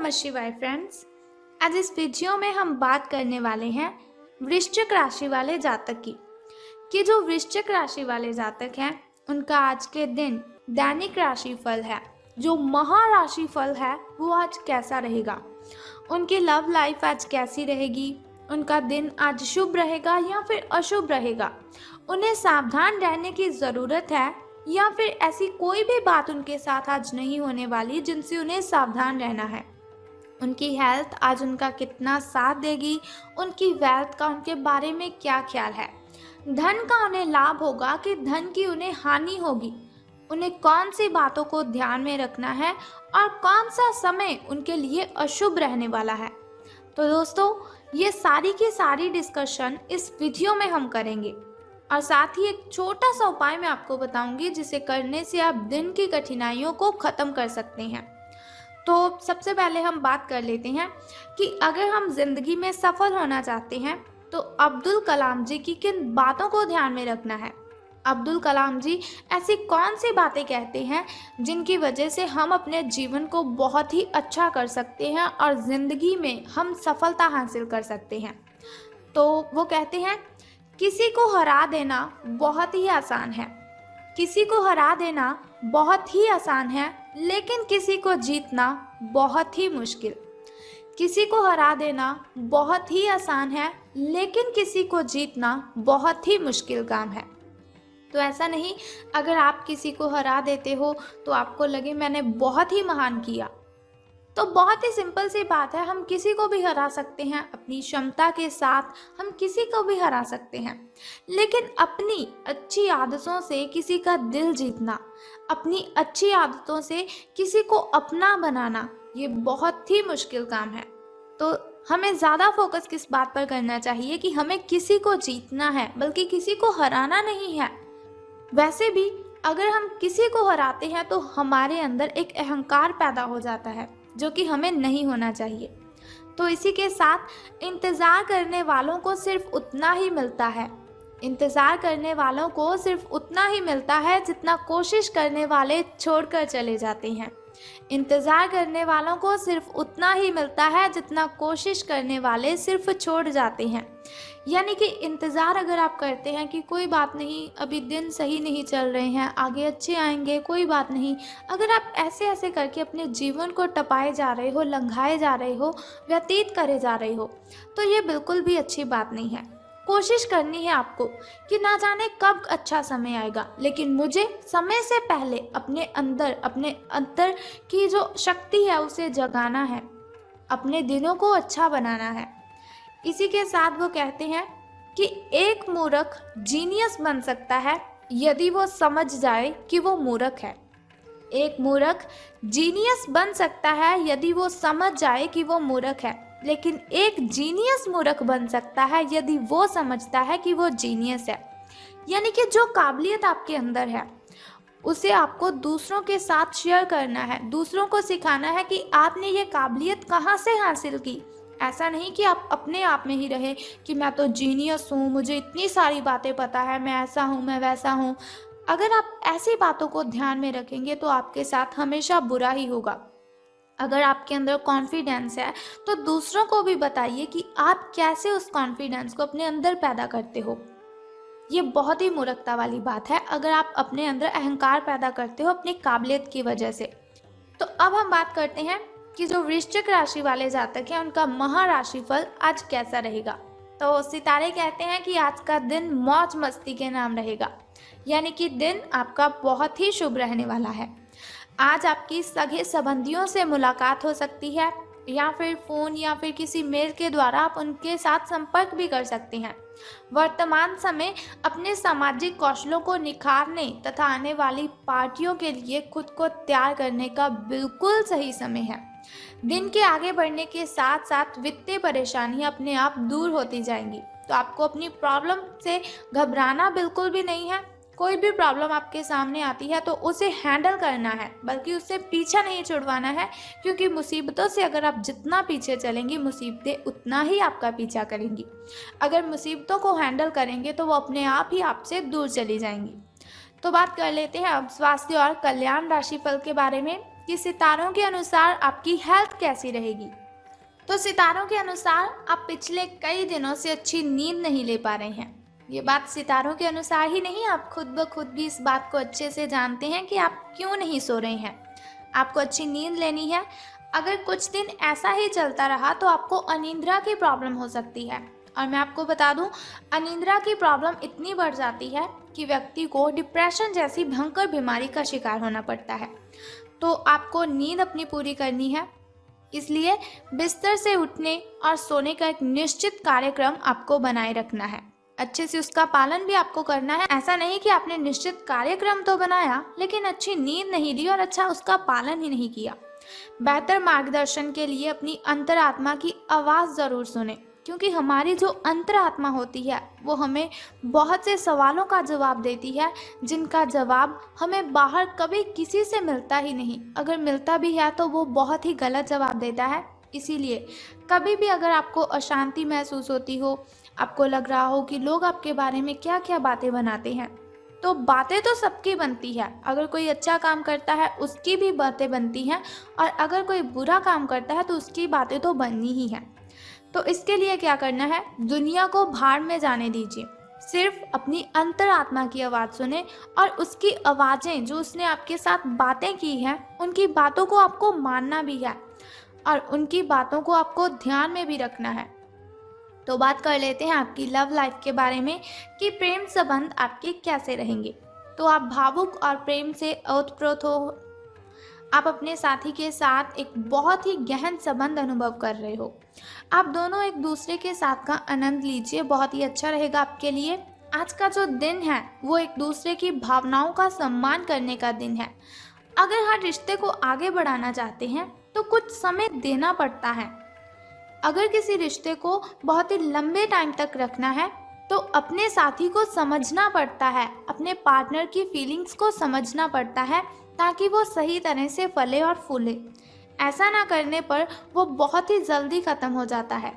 नमः शिवाय फ्रेंड्स। आज इस वीडियो में हम बात करने वाले हैं वृश्चिक राशि वाले जातक की कि जो वृश्चिक राशि वाले जातक हैं उनका आज के दिन दैनिक राशि फल है, जो महाराशि फल है वो आज कैसा रहेगा, उनकी लव लाइफ आज कैसी रहेगी, उनका दिन आज शुभ रहेगा या फिर अशुभ रहेगा, उन्हें सावधान रहने की ज़रूरत है या फिर ऐसी कोई भी बात उनके साथ आज नहीं होने वाली जिनसे उन्हें सावधान रहना है। उनकी हेल्थ आज उनका कितना साथ देगी, उनकी वेल्थ का उनके बारे में क्या ख्याल है, धन का उन्हें लाभ होगा कि धन की उन्हें हानि होगी, उन्हें कौन सी बातों को ध्यान में रखना है और कौन सा समय उनके लिए अशुभ रहने वाला है। तो दोस्तों, ये सारी की सारी डिस्कशन इस वीडियो में हम करेंगे और साथ ही एक छोटा सा उपाय मैं आपको बताऊंगी जिसे करने से आप दिन की कठिनाइयों को ख़त्म कर सकते हैं। तो सबसे पहले हम बात कर लेते हैं कि अगर हम जिंदगी में सफल होना चाहते हैं तो अब्दुल कलाम जी की किन बातों को ध्यान में रखना है। अब्दुल कलाम जी ऐसी कौन सी बातें कहते हैं जिनकी वजह से हम अपने जीवन को बहुत ही अच्छा कर सकते हैं और ज़िंदगी में हम सफलता हासिल कर सकते हैं। तो वो कहते हैं, किसी को हरा देना बहुत ही आसान है, किसी को हरा देना बहुत ही आसान है, लेकिन किसी को जीतना बहुत ही मुश्किल। किसी को हरा देना बहुत ही आसान है, लेकिन किसी को जीतना बहुत ही मुश्किल काम है। तो ऐसा नहीं, अगर आप किसी को हरा देते हो तो आपको लगे मैंने बहुत ही महान किया। तो बहुत ही सिंपल सी बात है, हम किसी को भी हरा सकते हैं, अपनी क्षमता के साथ हम किसी को भी हरा सकते हैं, लेकिन अपनी अच्छी आदतों से किसी का दिल जीतना, अपनी अच्छी आदतों से किसी को अपना बनाना, ये बहुत ही मुश्किल काम है। तो हमें ज़्यादा फोकस किस बात पर करना चाहिए कि हमें किसी को जीतना है, बल्कि किसी को हराना नहीं है। वैसे भी अगर हम किसी को हराते हैं तो हमारे अंदर एक अहंकार पैदा हो जाता है जो कि हमें नहीं होना चाहिए। तो इसी के साथ इंतज़ार करने वालों को सिर्फ उतना ही मिलता है, इंतज़ार करने वालों को सिर्फ उतना ही मिलता है जितना कोशिश करने वाले छोड़कर चले जाते हैं। इंतज़ार करने वालों को सिर्फ उतना ही मिलता है जितना कोशिश करने वाले सिर्फ छोड़ जाते हैं। यानी कि इंतज़ार अगर आप करते हैं कि कोई बात नहीं, अभी दिन सही नहीं चल रहे हैं, आगे अच्छे आएंगे, कोई बात नहीं, अगर आप ऐसे ऐसे करके अपने जीवन को टपाए जा रहे हो, लंघाए जा रहे हो, व्यतीत करे जा रहे हो, तो ये बिल्कुल भी अच्छी बात नहीं है। कोशिश करनी है आपको कि ना जाने कब अच्छा समय आएगा, लेकिन मुझे समय से पहले अपने अंदर की जो शक्ति है उसे जगाना है, अपने दिनों को अच्छा बनाना है। इसी के साथ वो कहते हैं कि एक मूर्ख जीनियस बन सकता है यदि वो समझ जाए कि वो मूर्ख है। एक मूर्ख जीनियस बन सकता है यदि वो समझ जाए कि वो मूर्ख है, लेकिन एक जीनियस मूर्ख बन सकता है यदि वो समझता है कि वो जीनियस है। यानी कि जो काबिलियत आपके अंदर है उसे आपको दूसरों के साथ शेयर करना है, दूसरों को सिखाना है कि आपने ये काबिलियत कहाँ से हासिल की। ऐसा नहीं कि आप अपने आप में ही रहे कि मैं तो जीनियस हूँ, मुझे इतनी सारी बातें पता है, मैं ऐसा हूँ, मैं वैसा हूँ। अगर आप ऐसी बातों को ध्यान में रखेंगे तो आपके साथ हमेशा बुरा ही होगा। अगर आपके अंदर कॉन्फिडेंस है तो दूसरों को भी बताइए कि आप कैसे उस कॉन्फिडेंस को अपने अंदर पैदा करते हो। ये बहुत ही मूर्खता वाली बात है अगर आप अपने अंदर अहंकार पैदा करते हो अपनी काबिलियत की वजह से। तो अब हम बात करते हैं कि जो वृश्चिक राशि वाले जातक हैं उनका महाराशि फल आज कैसा रहेगा। तो सितारे कहते हैं कि आज का दिन मौज मस्ती के नाम रहेगा, यानी कि दिन आपका बहुत ही शुभ रहने वाला है। आज आपकी सगे संबंधियों से मुलाकात हो सकती है या फिर फ़ोन या फिर किसी मेल के द्वारा आप उनके साथ संपर्क भी कर सकते हैं। वर्तमान समय अपने सामाजिक कौशलों को निखारने तथा आने वाली पार्टियों के लिए खुद को तैयार करने का बिल्कुल सही समय है। दिन के आगे बढ़ने के साथ साथ वित्तीय परेशानियां अपने आप दूर होती जाएंगी। तो आपको अपनी प्रॉब्लम से घबराना बिल्कुल भी नहीं है। कोई भी प्रॉब्लम आपके सामने आती है तो उसे हैंडल करना है, बल्कि उससे पीछा नहीं छुड़वाना है, क्योंकि मुसीबतों से अगर आप जितना पीछे चलेंगी मुसीबतें उतना ही आपका पीछा करेंगी। अगर मुसीबतों को हैंडल करेंगे तो वो अपने आप ही आपसे दूर चली जाएंगी। तो बात कर लेते हैं अब स्वास्थ्य और कल्याण राशिफल के बारे में। कि सितारों के अनुसार आपकी हेल्थ कैसी रहेगी। तो सितारों के अनुसार आप पिछले कई दिनों से अच्छी नींद नहीं ले पा रहे हैं। ये बात सितारों के अनुसार ही नहीं, आप खुद ब खुद भी इस बात को अच्छे से जानते हैं कि आप क्यों नहीं सो रहे हैं। आपको अच्छी नींद लेनी है। अगर कुछ दिन ऐसा ही चलता रहा तो आपको अनिद्रा की प्रॉब्लम हो सकती है। और मैं आपको बता दूं, अनिद्रा की प्रॉब्लम इतनी बढ़ जाती है कि व्यक्ति को डिप्रेशन जैसी भयंकर बीमारी का शिकार होना पड़ता है। तो आपको नींद अपनी पूरी करनी है, इसलिए बिस्तर से उठने और सोने का एक निश्चित कार्यक्रम आपको बनाए रखना है। अच्छे से उसका पालन भी आपको करना है। ऐसा नहीं कि आपने निश्चित कार्यक्रम तो बनाया लेकिन अच्छी नींद नहीं ली और अच्छा उसका पालन ही नहीं किया। बेहतर मार्गदर्शन के लिए अपनी अंतरात्मा की आवाज़ ज़रूर सुने, क्योंकि हमारी जो अंतरात्मा होती है वो हमें बहुत से सवालों का जवाब देती है, जिनका जवाब हमें बाहर कभी किसी से मिलता ही नहीं। अगर मिलता भी है तो वो बहुत ही गलत जवाब देता है। इसीलिए कभी भी अगर आपको अशांति महसूस होती हो, आपको लग रहा हो कि लोग आपके बारे में क्या क्या बातें बनाते हैं, तो बातें तो सबकी बनती है। अगर कोई अच्छा काम करता है उसकी भी बातें बनती हैं, और अगर कोई बुरा काम करता है तो उसकी बातें तो बननी ही हैं। तो इसके लिए क्या करना है, दुनिया को भाड़ में जाने दीजिए। सिर्फ अपनी अंतरात्मा की आवाज़ सुने और उसकी आवाज़ें जो उसने आपके साथ बातें की हैं उनकी बातों को आपको मानना भी है और उनकी बातों को आपको ध्यान में भी रखना है। तो बात कर लेते हैं आपकी लव लाइफ के बारे में कि प्रेम संबंध आपके कैसे रहेंगे। तो आप भावुक और प्रेम से ओतप्रोत हो। आप अपने साथी के साथ एक बहुत ही गहन संबंध अनुभव कर रहे हो। आप दोनों एक दूसरे के साथ का आनंद लीजिए, बहुत ही अच्छा रहेगा आपके लिए। आज का जो दिन है वो एक दूसरे की भावनाओं का सम्मान करने का दिन है। अगर हर रिश्ते को आगे बढ़ाना चाहते हैं तो कुछ समय देना पड़ता है। अगर किसी रिश्ते को बहुत ही लंबे टाइम तक रखना है तो अपने साथी को समझना पड़ता है, अपने पार्टनर की फीलिंग्स को समझना पड़ता है, ताकि वो सही तरह से फले और फूले। ऐसा ना करने पर वो बहुत ही जल्दी ख़त्म हो जाता है।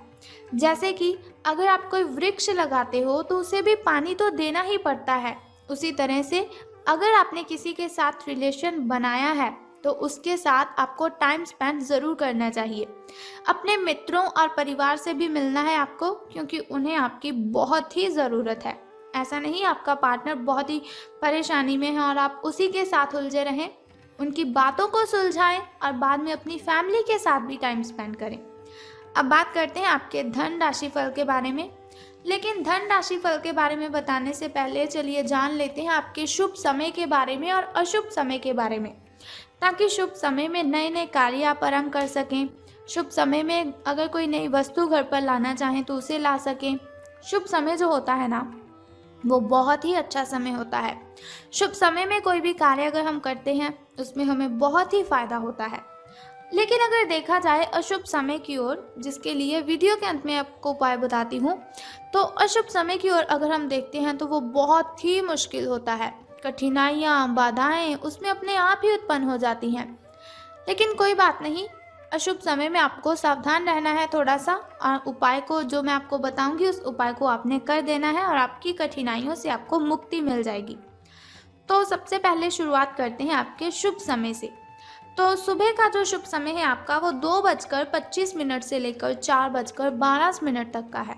जैसे कि अगर आप कोई वृक्ष लगाते हो तो उसे भी पानी तो देना ही पड़ता है। उसी तरह से अगर आपने किसी के साथ रिलेशन बनाया है तो उसके साथ आपको टाइम स्पेंड ज़रूर करना चाहिए। अपने मित्रों और परिवार से भी मिलना है आपको, क्योंकि उन्हें आपकी बहुत ही ज़रूरत है। ऐसा नहीं आपका पार्टनर बहुत ही परेशानी में है और आप उसी के साथ उलझे रहें। उनकी बातों को सुलझाएं और बाद में अपनी फैमिली के साथ भी टाइम स्पेंड करें। अब बात करते हैं आपके धन राशि फल के बारे में। लेकिन धन राशि फल के बारे में बताने से पहले चलिए जान लेते हैं आपके शुभ समय के बारे में और अशुभ समय के बारे में, ताकि शुभ समय में नए नए कार्य आप आरंभ कर सकें। शुभ समय में अगर कोई नई वस्तु घर पर लाना चाहें तो उसे ला सकें। शुभ समय जो होता है ना, वो बहुत ही अच्छा समय होता है। शुभ समय में कोई भी कार्य अगर हम करते हैं उसमें हमें बहुत ही फायदा होता है। लेकिन अगर देखा जाए अशुभ समय की ओर, जिसके लिए वीडियो के अंत में आपको उपाय बताती हूँ, तो अशुभ समय की ओर अगर हम देखते हैं तो वो बहुत ही मुश्किल होता है। कठिनाइयाँ, बाधाएं उसमें अपने आप ही उत्पन्न हो जाती हैं। लेकिन कोई बात नहीं, अशुभ समय में आपको सावधान रहना है थोड़ा सा, और उपाय को जो मैं आपको बताऊंगी उस उपाय को आपने कर देना है और आपकी कठिनाइयों से आपको मुक्ति मिल जाएगी। तो सबसे पहले शुरुआत करते हैं आपके शुभ समय से। तो सुबह का जो शुभ समय है आपका वो 2:25 से लेकर 4:12 तक का है।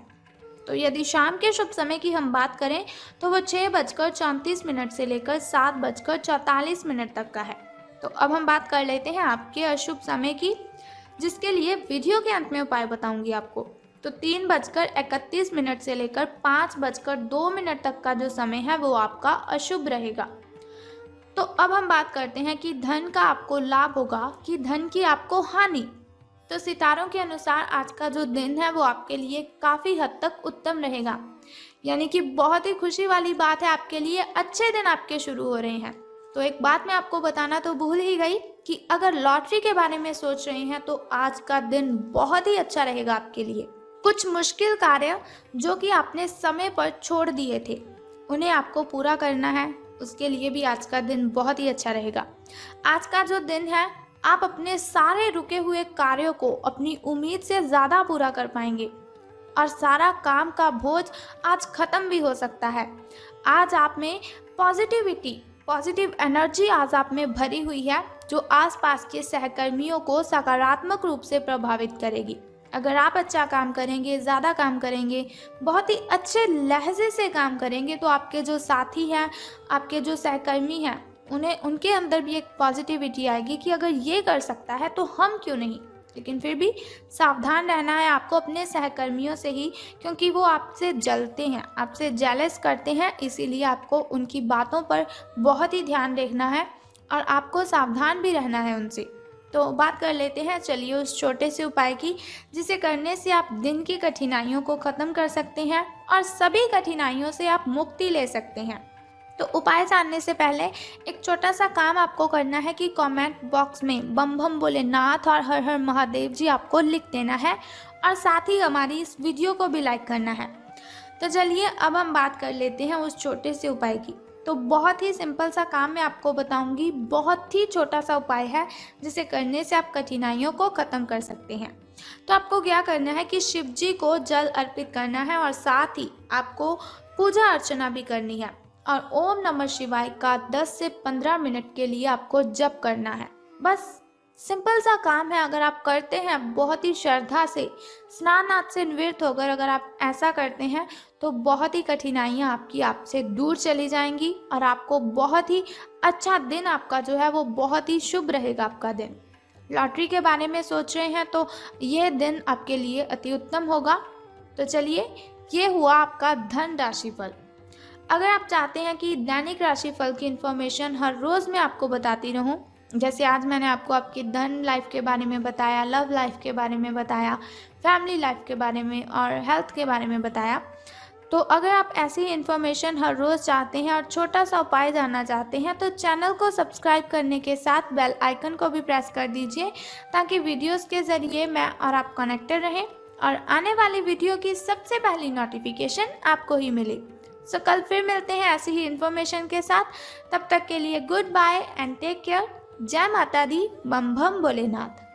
तो यदि शाम के शुभ समय की हम बात करें तो वो 6:34 से लेकर 7:44 तक का है। तो अब हम बात कर लेते हैं आपके अशुभ समय की, जिसके लिए वीडियो के अंत में उपाय बताऊंगी आपको। तो 3:31 से लेकर 5:02 तक का जो समय है वो आपका अशुभ रहेगा। तो अब हम बात करते हैं कि धन का आपको लाभ होगा कि धन की आपको हानि। तो सितारों के अनुसार आज का जो दिन है वो आपके लिए काफ़ी हद तक उत्तम रहेगा, यानी कि बहुत ही खुशी वाली बात है आपके लिए, अच्छे दिन आपके शुरू हो रहे हैं। तो एक बात मैं आपको बताना तो भूल ही गई कि अगर लॉटरी के बारे में सोच रहे हैं तो आज का दिन बहुत ही अच्छा रहेगा आपके लिए। कुछ मुश्किल कार्य जो कि आपने समय पर छोड़ दिए थे उन्हें आपको पूरा करना है, उसके लिए भी आज का दिन बहुत ही अच्छा रहेगा। आज का जो दिन है आप अपने सारे रुके हुए कार्यों को अपनी उम्मीद से ज़्यादा पूरा कर पाएंगे और सारा काम का बोझ आज ख़त्म भी हो सकता है। आज आप में पॉजिटिव एनर्जी आज आप में भरी हुई है जो आसपास के सहकर्मियों को सकारात्मक रूप से प्रभावित करेगी। अगर आप अच्छा काम करेंगे, ज़्यादा काम करेंगे, बहुत ही अच्छे लहजे से काम करेंगे तो आपके जो साथी हैं, आपके जो सहकर्मी हैं, उनके अंदर भी एक पॉजिटिविटी आएगी कि अगर ये कर सकता है तो हम क्यों नहीं। लेकिन फिर भी सावधान रहना है आपको अपने सहकर्मियों से ही, क्योंकि वो आपसे जलते हैं, आपसे जेलस करते हैं, इसीलिए आपको उनकी बातों पर बहुत ही ध्यान रखना है और आपको सावधान भी रहना है उनसे। तो बात कर लेते हैं चलिए उस छोटे से उपाय की, जिसे करने से आप दिन की कठिनाइयों को ख़त्म कर सकते हैं और सभी कठिनाइयों से आप मुक्ति ले सकते हैं। तो उपाय जानने से पहले एक छोटा सा काम आपको करना है कि कमेंट बॉक्स में बम बम भोलेनाथ और हर हर महादेव जी आपको लिख देना है और साथ ही हमारी इस वीडियो को भी लाइक करना है। तो चलिए अब हम बात कर लेते हैं उस छोटे से उपाय की। तो बहुत ही सिंपल सा काम मैं आपको बताऊंगी, बहुत ही छोटा सा उपाय है जिसे करने से आप कठिनाइयों को ख़त्म कर सकते हैं। तो आपको क्या करना है कि शिव जी को जल अर्पित करना है और साथ ही आपको पूजा अर्चना भी करनी है और ओम नमः शिवाय का 10 से 15 मिनट के लिए आपको जप करना है। बस सिंपल सा काम है, अगर आप करते हैं बहुत ही श्रद्धा से, स्नान आदि से निवृत्त होकर अगर आप ऐसा करते हैं तो बहुत ही कठिनाइयाँ आपकी आपसे दूर चली जाएंगी और आपको बहुत ही अच्छा दिन आपका जो है वो बहुत ही शुभ रहेगा आपका दिन। लॉटरी के बारे में सोच रहे हैं तो ये दिन आपके लिए अति उत्तम होगा। तो चलिए ये हुआ आपका धन राशिफल। अगर आप चाहते हैं कि दैनिक राशिफल की इन्फॉर्मेशन हर रोज़ मैं आपको बताती रहूं, जैसे आज मैंने आपको आपकी धन लाइफ के बारे में बताया, लव लाइफ के बारे में बताया, फैमिली लाइफ के बारे में और हेल्थ के बारे में बताया, तो अगर आप ऐसी इन्फॉर्मेशन हर रोज़ चाहते हैं और छोटा सा उपाय जानना चाहते हैं तो चैनल को सब्सक्राइब करने के साथ बेल आइकन को भी प्रेस कर दीजिए ताकि वीडियोस के ज़रिए मैं और आप कनेक्टेड रहें और आने वाली वीडियो की सबसे पहली नोटिफिकेशन आपको ही मिले। सो कल फिर मिलते हैं ऐसी ही इन्फॉर्मेशन के साथ। तब तक के लिए goodbye and take care. जय माता दी, बम बम भोलेनाथ।